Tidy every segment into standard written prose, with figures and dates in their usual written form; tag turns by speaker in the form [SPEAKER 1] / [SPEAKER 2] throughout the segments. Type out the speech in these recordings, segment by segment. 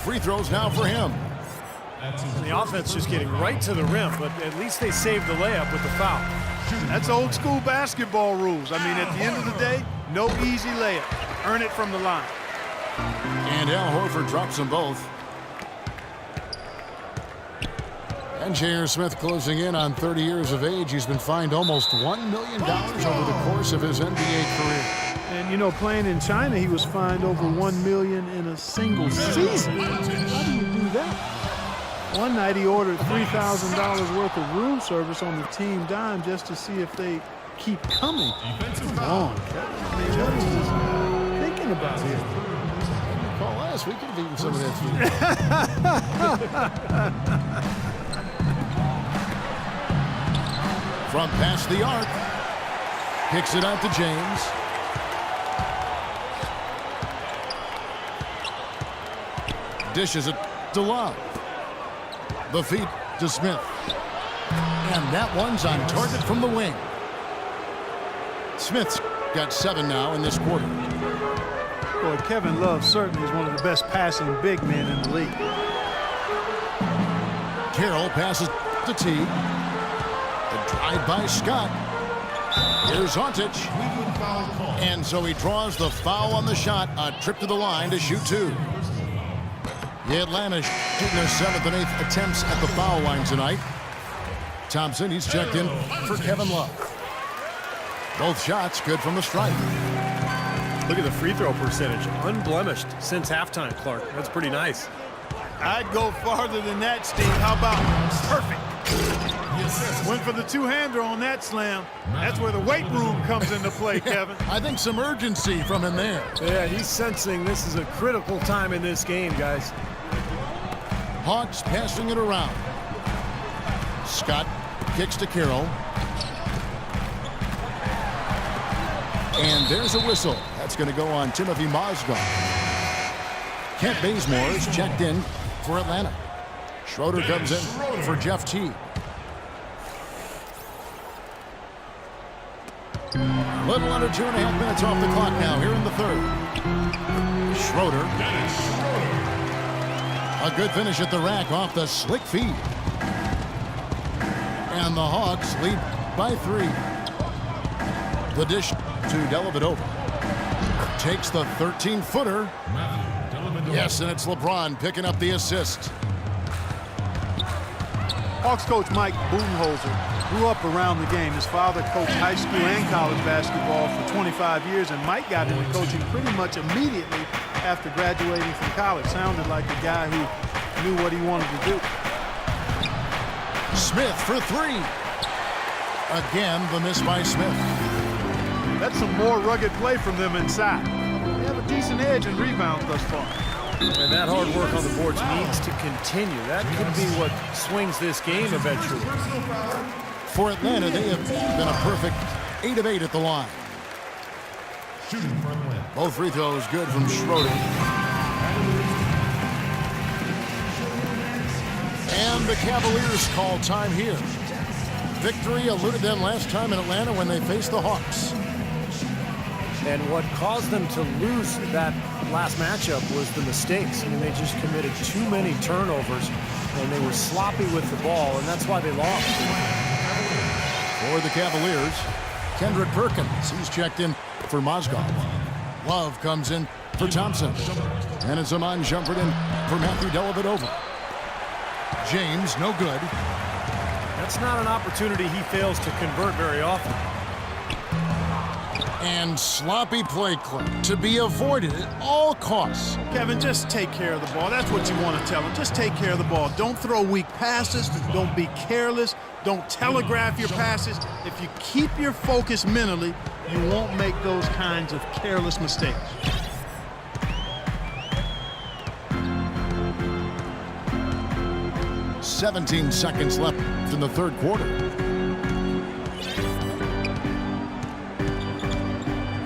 [SPEAKER 1] free throws now for him.
[SPEAKER 2] The offense just getting right to the rim, but at least they saved the layup with the foul.
[SPEAKER 3] That's old school basketball rules. I mean, at the end of the day, no easy layup. Earn it from the line.
[SPEAKER 1] And Al Horford drops them both. And J.R. Smith closing in on 30 years of age. He's been fined almost $1 million over the course of his NBA career.
[SPEAKER 3] And, you know, playing in China, he was fined over $1 million in a single season. How do you do that? One night he ordered $3,000 worth of room service on the team dime just to see if they keep coming. Come on, Kevin. I mean, what is this thinking about here?
[SPEAKER 1] Call us. We could have eaten some of that food. From past the arc. Kicks it out to James. Dishes it to Love. The feed to Smith. And that one's on target from the wing. Smith's got 7 now in this quarter.
[SPEAKER 3] Boy, Kevin Love certainly is one of the best passing big men in the league.
[SPEAKER 1] Carroll passes to T. The drive by Scott. Here's Ontic. And so he draws the foul on the shot. A trip to the line to shoot 2. The Atlanta shooting their 7th and 8th attempts at the foul line tonight. Thompson, he's checked in for Kevin Love. Both shots good from the stripe.
[SPEAKER 2] Look at the free throw percentage. Unblemished since halftime, Clark. That's pretty nice.
[SPEAKER 3] I'd go farther than that, Steve. How about perfect? Went for the two-hander on that slam. That's where the weight room comes into play, Kevin.
[SPEAKER 1] I think some urgency from him there.
[SPEAKER 2] Yeah, he's sensing this is a critical time in this game, guys.
[SPEAKER 1] Hawks passing it around. Scott kicks to Carroll. And there's a whistle. That's going to go on Timothy Mozgov. Kent Bazemore is checked in for Atlanta. Schroeder comes in for Jeff T. Little under 2.5 minutes off the clock now here in the third. Schroeder. A good finish at the rack off the slick feed. And the Hawks lead by 3. The dish to Dellavedova. Takes the 13-footer. Yes, and it's LeBron picking up the assist.
[SPEAKER 3] Hawks coach Mike Budenholzer grew up around the game. His father coached high school and college basketball for 25 years, and Mike got into coaching pretty much immediately after graduating from college. Sounded like a guy who knew what he wanted to do.
[SPEAKER 1] Smith for 3. Again, the miss by Smith.
[SPEAKER 3] That's some more rugged play from them inside. They have a decent edge in rebounds thus far.
[SPEAKER 2] And that hard work on the boards needs to continue. That could be what swings this game eventually.
[SPEAKER 1] For Atlanta, they have been a perfect 8 of 8 at the line. Both free throws good from Schroeder. And the Cavaliers call time here. Victory eluded them last time in Atlanta when they faced the Hawks.
[SPEAKER 2] And what caused them to lose that last matchup was the mistakes. I mean, they just committed too many turnovers, and they were sloppy with the ball, and that's why they lost.
[SPEAKER 1] For the Cavaliers, Kendrick Perkins. He's checked in for Mozgov. Love comes in for Thompson. And it's Iman Shumpert in for Matthew Dellavedova. James, no good.
[SPEAKER 2] That's not an opportunity he fails to convert very often.
[SPEAKER 1] And sloppy play clock to be avoided at all costs.
[SPEAKER 3] Kevin, just take care of the ball. That's what you want to tell him. Just take care of the ball. Don't throw weak passes. Don't be careless. Don't telegraph your passes. If you keep your focus mentally, you won't make those kinds of careless mistakes.
[SPEAKER 1] "17 seconds left in the third quarter.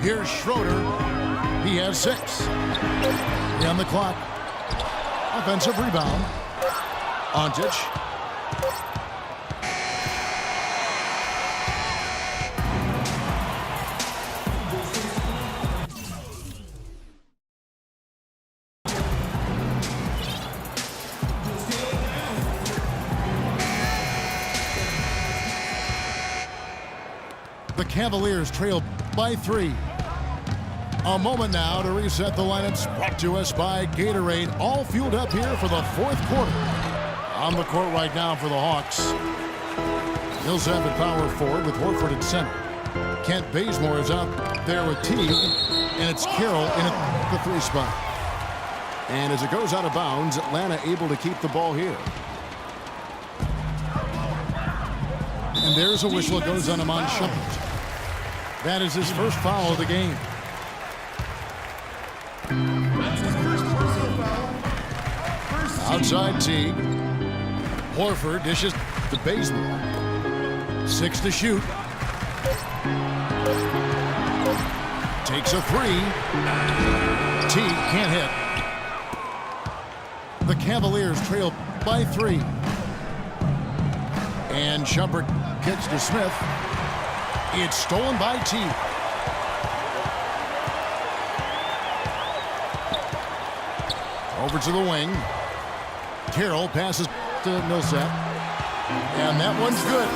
[SPEAKER 1] Here's Schroeder. He has 6. On the clock. Offensive rebound. Ontic. Cavaliers trail by 3. A moment now to reset the lineups, brought to us by Gatorade, all fueled up here for the fourth quarter. On the court right now for the Hawks. Millsap at power forward with Horford at center. Kent Bazemore is out there with Teague, and it's Carroll in at the 3 spot. And as it goes out of bounds, Atlanta able to keep the ball here. And there's a whistle. It goes on Iman Shumpert. That is his first foul of the game. Outside Teague. Horford dishes to Bazemore. 6 to shoot. Takes a 3. Teague can't hit. The Cavaliers trail by 3. And Shumpert kicks to Smith. It's stolen by Teague. Over to the wing. Carroll passes to Millsap. And that one's good.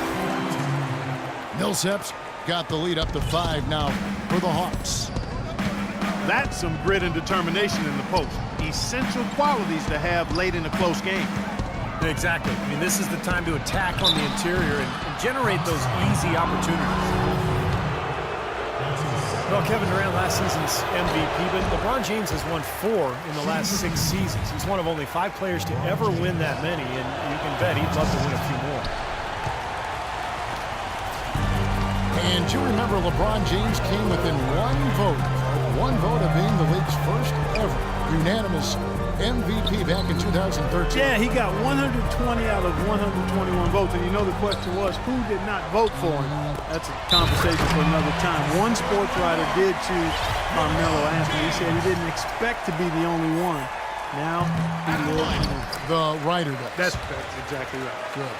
[SPEAKER 1] Millsap's got the lead up to 5 now for the Hawks.
[SPEAKER 3] That's some grit and determination in the post. Essential qualities to have late in a close game.
[SPEAKER 2] Exactly. I mean, this is the time to attack on the interior and generate those easy opportunities. Well, Kevin Durant last season's MVP, but LeBron James has won 4 in the last 6 seasons. He's one of only 5 players to ever win that many, and you can bet he'd love to win a few more.
[SPEAKER 1] And you remember LeBron James came within one vote of being the league's first ever unanimous MVP back in 2013.
[SPEAKER 3] Yeah, he got 120 out of 121 votes. And you know the question was, who did not vote for him? That's a conversation for another time. One sports writer did choose Carmelo Anthony. He said he didn't expect to be the only one. Now he lives.
[SPEAKER 1] The writer does.
[SPEAKER 3] That's exactly right.
[SPEAKER 1] Good.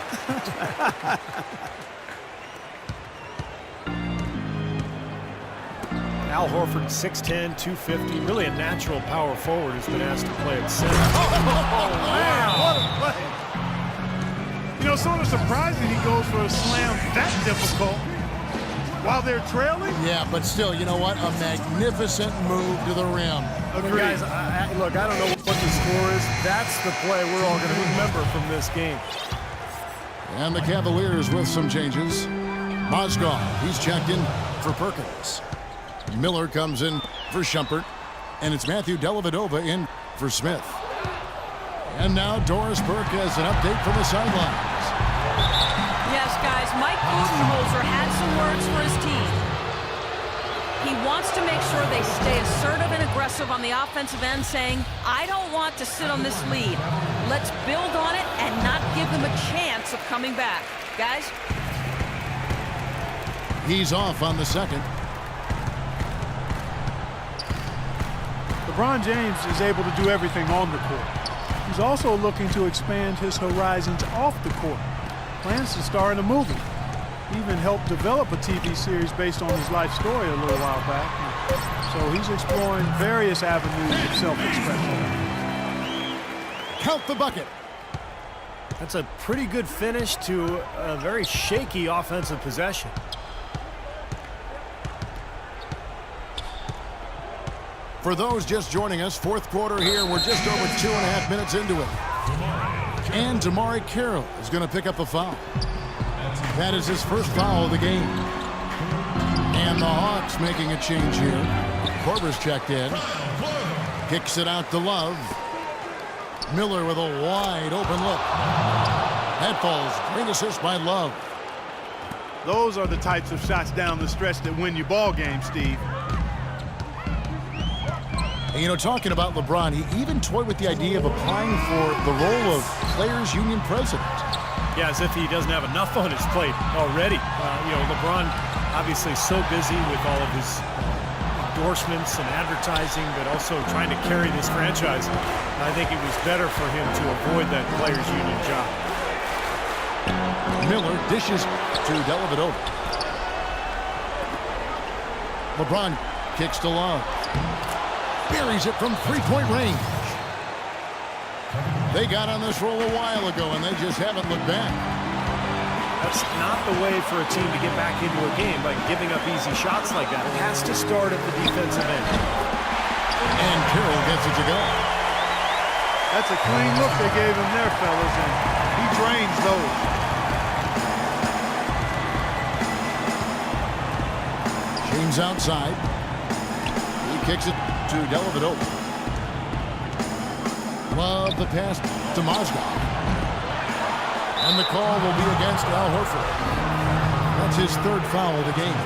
[SPEAKER 2] Al Horford, 6'10", 250, really a natural power forward who's been asked to play at center.
[SPEAKER 3] Man, what a play. You know, sort of surprising he goes for a slam that difficult while they're trailing.
[SPEAKER 1] Yeah, but still, you know what? A magnificent move to the rim.
[SPEAKER 2] Agreed. Guys, look, I don't know what the score is. That's the play we're all going to remember from this game.
[SPEAKER 1] And the Cavaliers with some changes. Mozgov, he's checked in for Perkins. Miller comes in for Shumpert, and it's Matthew Dellavedova in for Smith. And now Doris Burke has an update from the sidelines.
[SPEAKER 4] Yes, guys, Mike Budenholzer had some words for his team. He wants to make sure they stay assertive and aggressive on the offensive end, saying, I don't want to sit on this lead. Let's build on it and not give them a chance of coming back. Guys?
[SPEAKER 1] He's off on the second.
[SPEAKER 3] LeBron James is able to do everything on the court. He's also looking to expand his horizons off the court. Plans to star in a movie. He even helped develop a TV series based on his life story a little while back. So he's exploring various avenues of self-expression.
[SPEAKER 1] Count the bucket.
[SPEAKER 2] That's a pretty good finish to a very shaky offensive possession.
[SPEAKER 1] For those just joining us, fourth quarter here. We're just over 2.5 minutes into it. And Damari Carroll is going to pick up a foul. That is his first foul of the game. And the Hawks making a change here. Korver's checked in. Kicks it out to Love. Miller with a wide open look. That falls. Great assist by Love.
[SPEAKER 3] Those are the types of shots down the stretch that win you ball games, Steve.
[SPEAKER 1] And, you know, talking about LeBron, he even toyed with the idea of applying for the role of Players Union president.
[SPEAKER 2] Yeah, as if he doesn't have enough on his plate already. You know, LeBron obviously so busy with all of his endorsements and advertising, but also trying to carry this franchise. I think it was better for him to avoid that Players Union job.
[SPEAKER 1] Miller dishes to Dellavedova. LeBron kicks to Love. Buries it from three-point range. They got on this roll a while ago, and they just haven't looked back.
[SPEAKER 2] That's not the way for a team to get back into a game by giving up easy shots like that. It has to start at the defensive end.
[SPEAKER 1] And Carroll gets it to go.
[SPEAKER 3] That's a clean look they gave him there, fellas, and he drains those.
[SPEAKER 1] James outside. He kicks it to Dellavedova. Love the pass to Mozgov. And the call will be against Al Horford. That's his third foul of the game.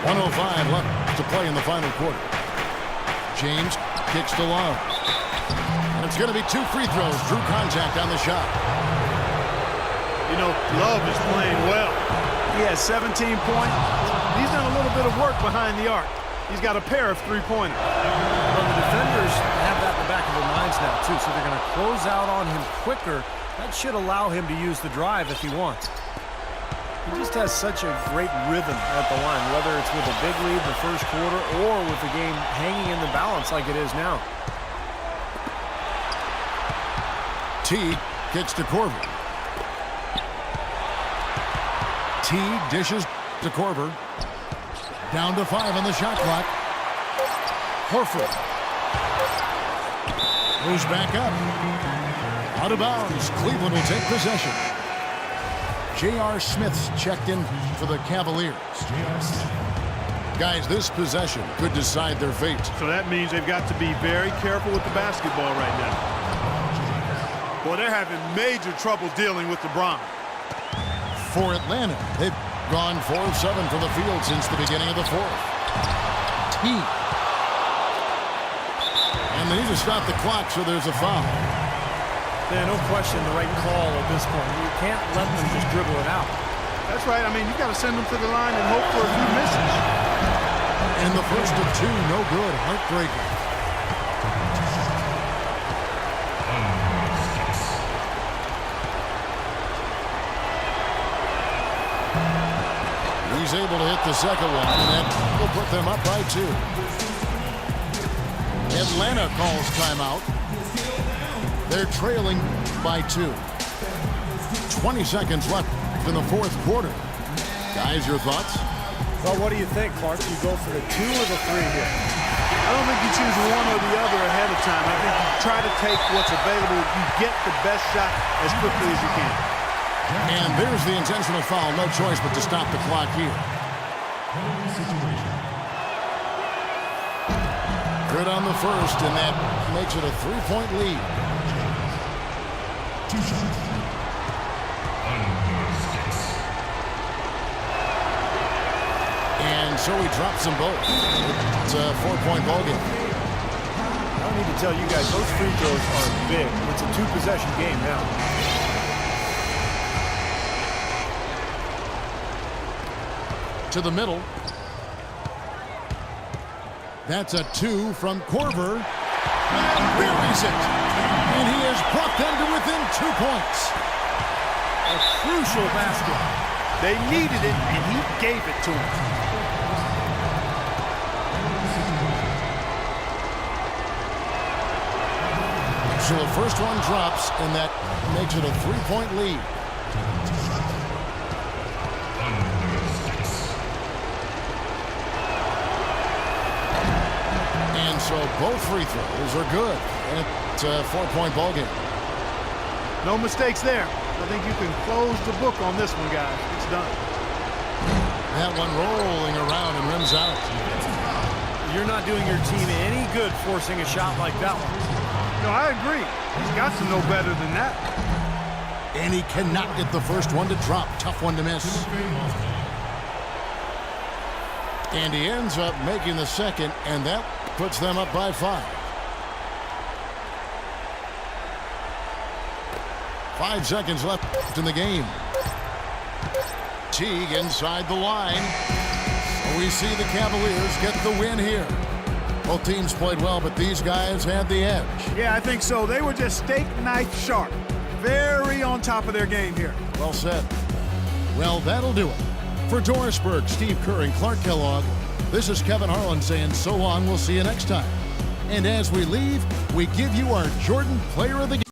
[SPEAKER 1] 1:05 left to play in the final quarter. James kicks to Love. And it's going to be 2 free throws. Drew contact on the shot.
[SPEAKER 3] You know, Love is playing well. He has 17 points. He's done a little bit of work behind the arc. He's got a pair of three-pointers.
[SPEAKER 2] Well, the defenders have that in the back of their minds now, too, so they're going to close out on him quicker. That should allow him to use the drive if he wants. He just has such a great rhythm at the line, whether it's with a big lead in the first quarter or with the game hanging in the balance like it is now.
[SPEAKER 1] T kicks to Korver. T dishes to Korver. Down to 5 on the shot clock. Horford moves back up. Out of bounds. Cleveland will take possession. J.R. Smith's checked in for the Cavaliers. Guys, this possession could decide their fate.
[SPEAKER 3] So that means they've got to be very careful with the basketball right now. Boy, they're having major trouble dealing with LeBron.
[SPEAKER 1] For Atlanta, they've gone 4 of 7 from the field since the beginning of the fourth. T. And they need to stop the clock, so there's a foul.
[SPEAKER 2] Yeah, no question the right call at this point. You can't let them just dribble it out.
[SPEAKER 3] That's right. I mean, you got to send them to the line and hope for a few misses.
[SPEAKER 1] And the first of 2, no good. Heartbreaker. He's able to hit the second one, and that will put them up by 2. Atlanta calls timeout. They're trailing by 2. 20 seconds left in the fourth quarter. Guys, your thoughts?
[SPEAKER 2] Well, what do you think, Clark? You go for the 2 or the 3 here?
[SPEAKER 3] I don't think you choose one or the other ahead of time. I think you try to take what's available. You get the best shot as quickly as you can.
[SPEAKER 1] And there's the intentional foul. No choice but to stop the clock here. Good on the first, and that makes it a 3-point lead. And so he drops them both. It's a 4-point ball game.
[SPEAKER 2] I don't need to tell you guys, those free throws are big. It's a 2-possession game now.
[SPEAKER 1] To the middle. That's a 2 from Korver. Buries it. And he has brought them to within 2 points.
[SPEAKER 2] A crucial basket.
[SPEAKER 3] They needed it, and he gave it to them.
[SPEAKER 1] So the first one drops, and that makes it a 3-point lead. And so both free throws are good, and it's a 4-point ball game.
[SPEAKER 3] No mistakes there. I think you can close the book on this one, guys. It's done.
[SPEAKER 1] That one rolling around and rims out.
[SPEAKER 2] You're not doing your team any good forcing a shot like that one.
[SPEAKER 3] No, I agree. He's got to know better than that.
[SPEAKER 1] And he cannot get the first one to drop. Tough one to miss. And he ends up making the second, and that puts them up by 5. 5 seconds left in the game. Teague inside the line. We see the Cavaliers get the win here. Both teams played well, but these guys had the edge.
[SPEAKER 3] Yeah, I think so. They were just steak knife sharp. Very on top of their game here.
[SPEAKER 1] Well said. Well, that'll do it. For Doris Burke, Steve Kerr, and Clark Kellogg, this is Kevin Harlan saying so long. We'll see you next time. And as we leave, we give you our Jordan Player of the Game.